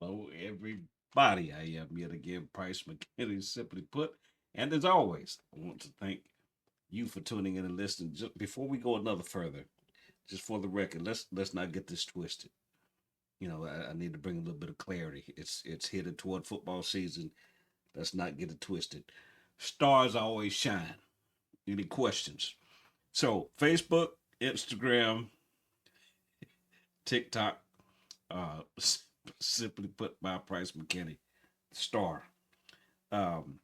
Hello, everybody. I am yet again Price McKinney, simply put. And as always, I want to thank you for tuning in and listening. Just before we go another further, just for the record, let's not get this twisted. I need to bring a little bit of clarity. It's headed toward football season. Let's not get it twisted. Stars always shine. Any questions? So Facebook, Instagram, TikTok, uh, simply put by Price McKinney, star. Um,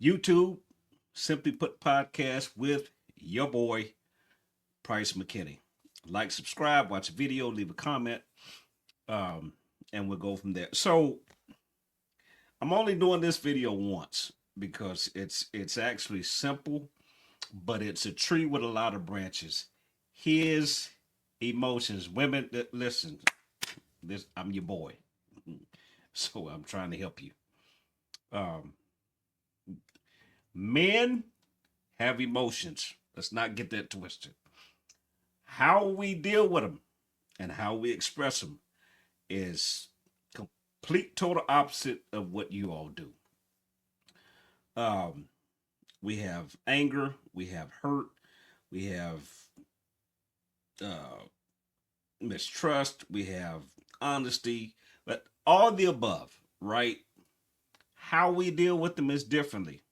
YouTube, simply put podcast with your boy, Price McKinney. Like, subscribe, watch a video, leave a comment, um, and we'll go from there. So I'm only doing this video once because it's actually simple, but it's a tree with a lot of branches. His emotions, women that listen, this I'm your boy. So I'm trying to help you. Um, Men have emotions. Let's not get that twisted. How we deal with them and how we express them is complete total opposite of what you all do. Um, we have anger, we have hurt, we have uh, mistrust, we have honesty, but all the above, right? How we deal with them is differently.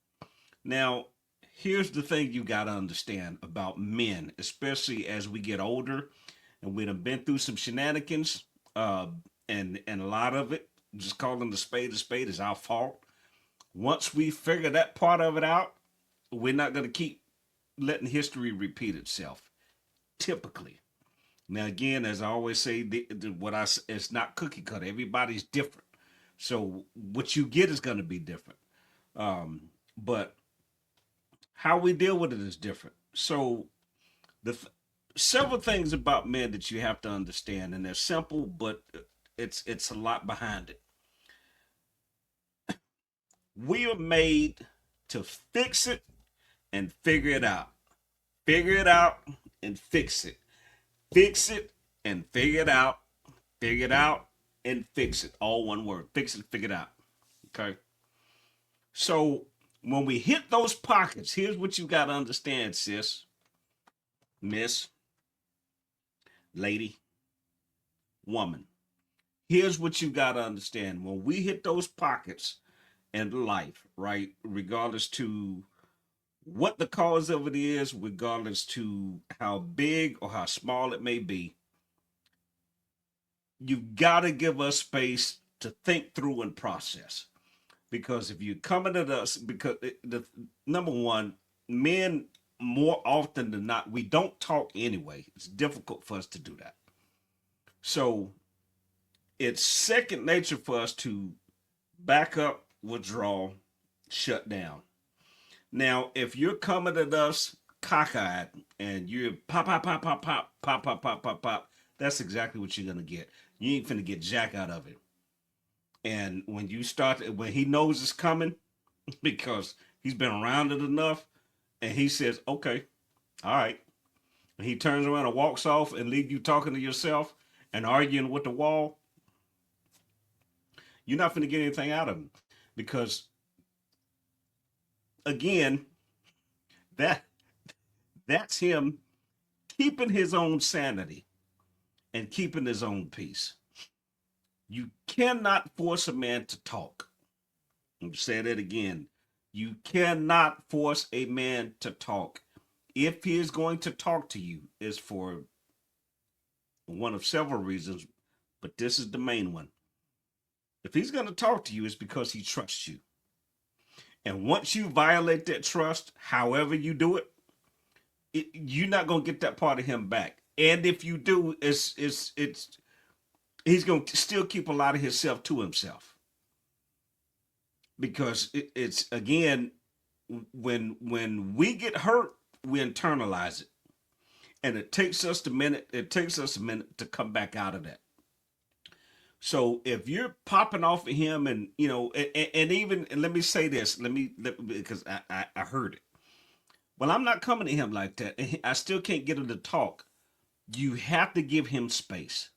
Now, here's the thing you got to understand about men, especially as we get older and we done been through some shenanigans, uh, and a lot of it, just calling the spade a spade, is our fault. Once we figure that part of it out, we're not going to keep letting history repeat itself. Typically, now again, as I always say, it's not cookie cutter. Everybody's different, so what you get is going to be different. But how we deal with it is different. So the several things about men that you have to understand, and they're simple, but it's a lot behind it. We are made to fix it and figure it out. Figure it out and fix it. Fix it and figure it out. Figure it out and fix it. All one word. Fix it, figure it out. Okay. So when we hit those pockets, here's what you got to understand, sis, miss, lady, woman. Here's what you got to understand. When we hit those pockets in life, right, regardless to what the cause of it is, regardless to how big or how small it may be, you've got to give us space to think through and process. Because if you're coming at us, because the number one, men more often than not, we don't talk anyway. It's difficult for us to do that. So it's second nature for us to back up, withdraw, shut down. Now, if you're coming at us cockeyed and you're pop, pop, pop, pop, pop, pop, pop, pop, pop, pop, that's exactly what you're gonna get. You ain't finna get jack out of it. And when he knows it's coming, because he's been around it enough, and he says, "Okay, all right," and he turns around and walks off and leave you talking to yourself and arguing with the wall, you're not finna get anything out of him, because again, that that's him keeping his own sanity and keeping his own peace. You cannot force a man to talk. I'm saying it again. You cannot force a man to talk. If he is going to talk to you, is for one of several reasons, but this is the main one. If he's going to talk to you, it's because he trusts you. And once you violate that trust, however you do it, you're not going to get that part of him back. And if you do, it's he's going to still keep a lot of himself to himself, because it's again, when we get hurt, we internalize it, and it takes us a minute to come back out of that. So if you're popping off of him, and and even, and let me say this, because I heard it. Well, I'm not coming to him like that. I still can't get him to talk. You have to give him space.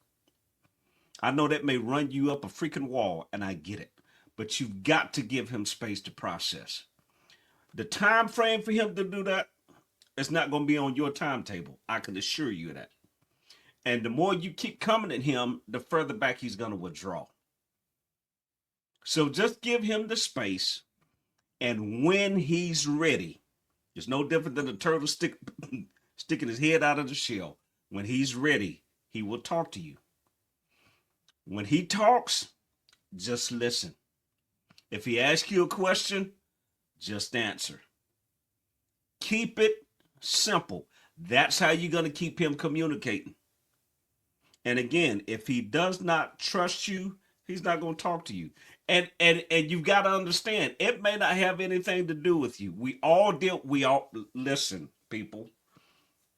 I know that may run you up a freaking wall, and I get it. But you've got to give him space to process. The time frame for him to do that, it's not going to be on your timetable. I can assure you that. And the more you keep coming at him, the further back he's going to withdraw. So just give him the space. And when he's ready, it's no different than a turtle sticking his head out of the shell. When he's ready, he will talk to you. When he talks, just listen. If he asks you a question, just answer. Keep it simple. That's how you're going to keep him communicating. And again, if he does not trust you, he's not going to talk to you. And you've got to understand, it may not have anything to do with you. We all listen, people.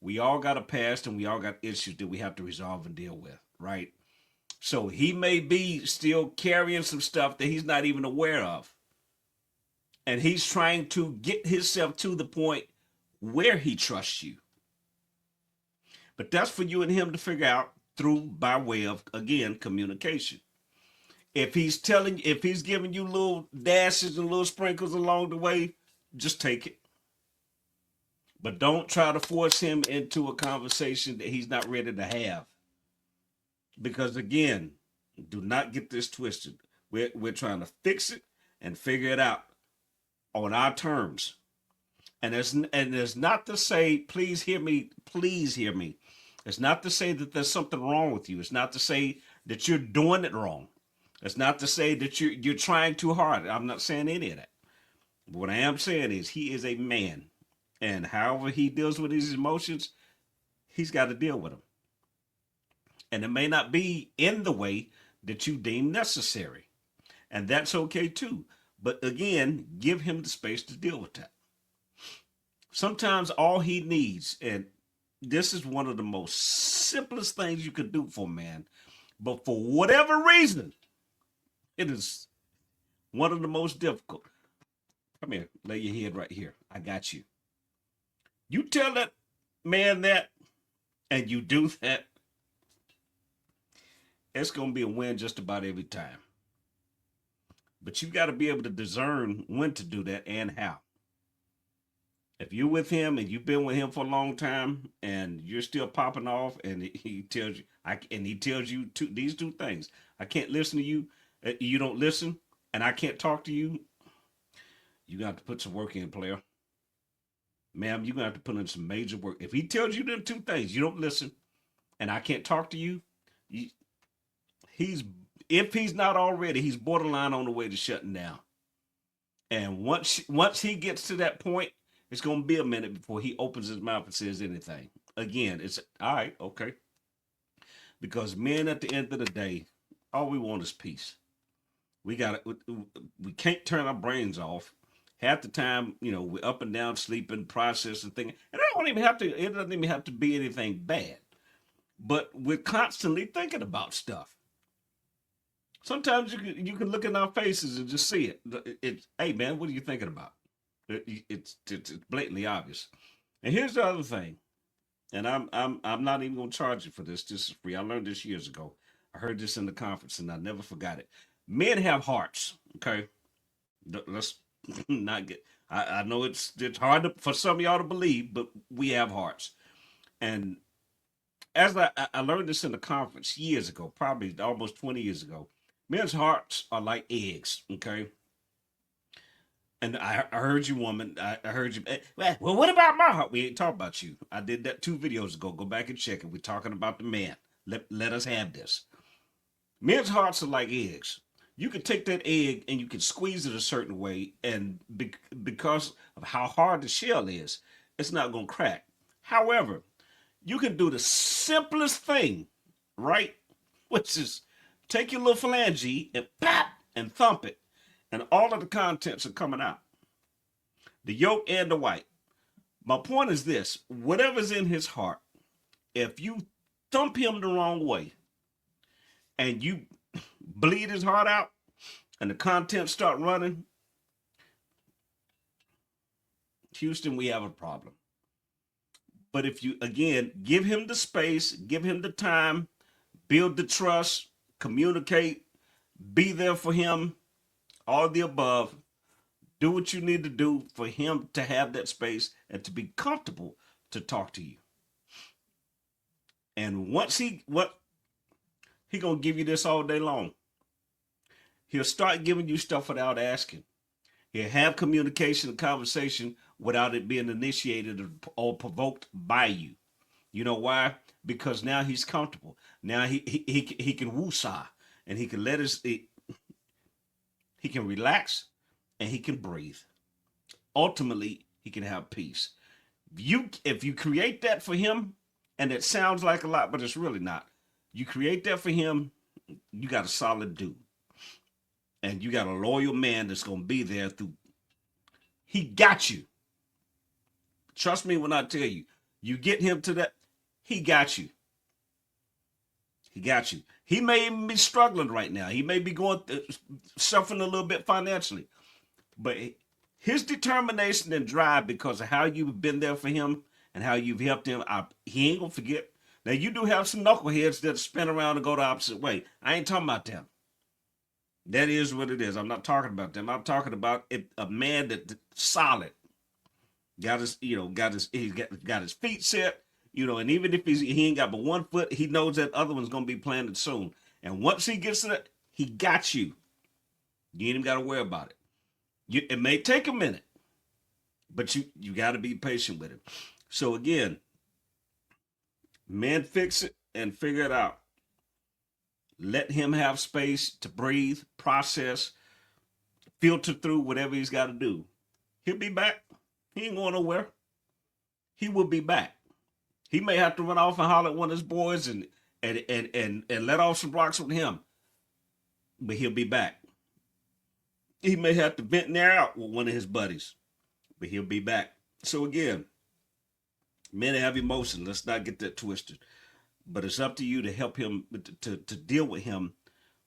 We all got a past and we all got issues that we have to resolve and deal with, right? So he may be still carrying some stuff that he's not even aware of. And he's trying to get himself to the point where he trusts you. But that's for you and him to figure out by way of, again, communication. If he's giving you little dashes and little sprinkles along the way, just take it. But don't try to force him into a conversation that he's not ready to have. Because again, do not get this twisted. We're trying to fix it and figure it out on our terms. And there's not to say, please hear me. It's not to say that there's something wrong with you. It's not to say that you're doing it wrong. It's not to say that you're trying too hard. I'm not saying any of that. But what I am saying is he is a man. And however he deals with his emotions, he's got to deal with them. And it may not be in the way that you deem necessary. And that's okay too. But again, give him the space to deal with that. Sometimes all he needs, and this is one of the most simplest things you could do for a man, but for whatever reason, it is one of the most difficult. Come here, lay your head right here. I got you. You tell that man that, and you do that, it's going to be a win just about every time. But you got to be able to discern when to do that and how. If you're with him and you've been with him for a long time and you're still popping off and he tells you these two things, I can't listen to you, you don't listen, and I can't talk to you, you got to put some work in, player. Ma'am, you're going to have to put in some major work. If he tells you them two things, you don't listen, and I can't talk to you, if he's not already, he's borderline on the way to shutting down. And once he gets to that point, it's going to be a minute before he opens his mouth and says anything. Again, it's all right, okay. Because men, at the end of the day, all we want is peace. We can't turn our brains off. Half the time, we're up and down, sleeping, processing things. And it doesn't even have to be anything bad. But we're constantly thinking about stuff. Sometimes you can look in our faces and just see it. Hey man, what are you thinking about? It's blatantly obvious. And here's the other thing, and I'm not even gonna charge you for this. This is free. I learned this years ago. I heard this in the conference, and I never forgot it. Men have hearts. Okay, let's not get. I know it's hard for some of y'all to believe, but we have hearts. And as I learned this in the conference years ago, probably almost 20 years ago, men's hearts are like eggs. Okay. And I heard you, woman. I heard you. Well, what about my heart? We ain't talking about you. I did that 2 videos ago. Go back and check it. We're talking about the man. Let us have this. Men's hearts are like eggs. You can take that egg and you can squeeze it a certain way, and because of how hard the shell is, it's not going to crack. However, you can do the simplest thing, right? Which is take your little phalange and pop and thump it, and all of the contents are coming out. The yolk and the white. My point is this: whatever's in his heart, if you thump him the wrong way and you bleed his heart out and the contents start running, Houston, we have a problem. But if you, again, give him the space, give him the time, build the trust, communicate, be there for him, all the above. Do what you need to do for him to have that space and to be comfortable to talk to you. And once he gonna give you this all day long. He'll start giving you stuff without asking. He'll have communication and conversation without it being initiated or provoked by you. You know why? Because now he's comfortable. Now he can woosah and he can he can relax and he can breathe. Ultimately, he can have peace. If you create that for him, and it sounds like a lot, but it's really not. You create that for him, you got a solid dude. And you got a loyal man that's gonna be there through. He got you. Trust me when I tell you, you get him to that, he got you. He got you. He may even be struggling right now. He may be suffering a little bit financially. But his determination and drive because of how you've been there for him and how you've helped him, he ain't gonna forget. Now you do have some knuckleheads that spin around and go the opposite way. I ain't talking about them. That is what it is. I'm not talking about them. I'm talking about a man that's solid. Got his, he's got his feet set, and even if he ain't got but 1 foot, he knows that other one's gonna be planted soon. And once he gets to that, he got you. You ain't even got to worry about it. It may take a minute, but you got to be patient with him. So again, men, fix it and figure it out. Let him have space to breathe, process, filter through whatever he's got to do. He'll be back. He ain't going nowhere. He will be back. He may have to run off and holler at one of his boys and let off some rocks with him, but he'll be back. He may have to vent there out with one of his buddies, but he'll be back. So again, men have emotion. Let's not get that twisted. But it's up to you to help him to deal with him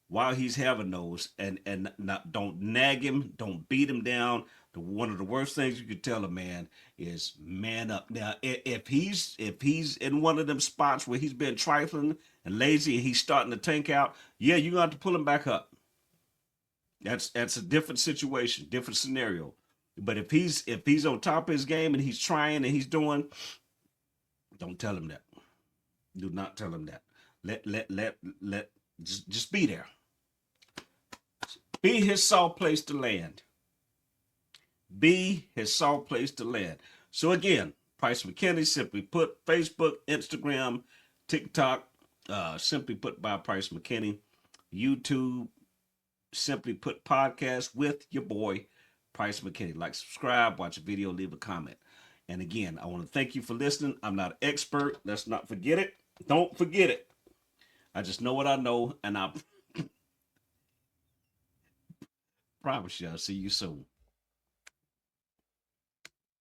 while he's having those, and not don't nag him, don't beat him down. One of the worst things you could tell a man is man up. Now, if he's in one of them spots where he's been trifling and lazy and he's starting to tank out, yeah, you're gonna have to pull him back up. That's a different situation, different scenario. But if he's on top of his game and he's trying and he's doing, don't tell him that. Do not tell him that. Let just be there. Be his soft place to land. Be his soft place to land. So again, Price McKinney, Simply Put, Facebook, Instagram, TikTok, Simply Put by Price McKinney, YouTube, Simply Put podcast with your boy, Price McKinney. Like, subscribe, watch a video, leave a comment. And again, I want to thank you for listening. I'm not an expert. Let's not forget it. Don't forget it. I just know what I know, and I promise you I'll see you soon.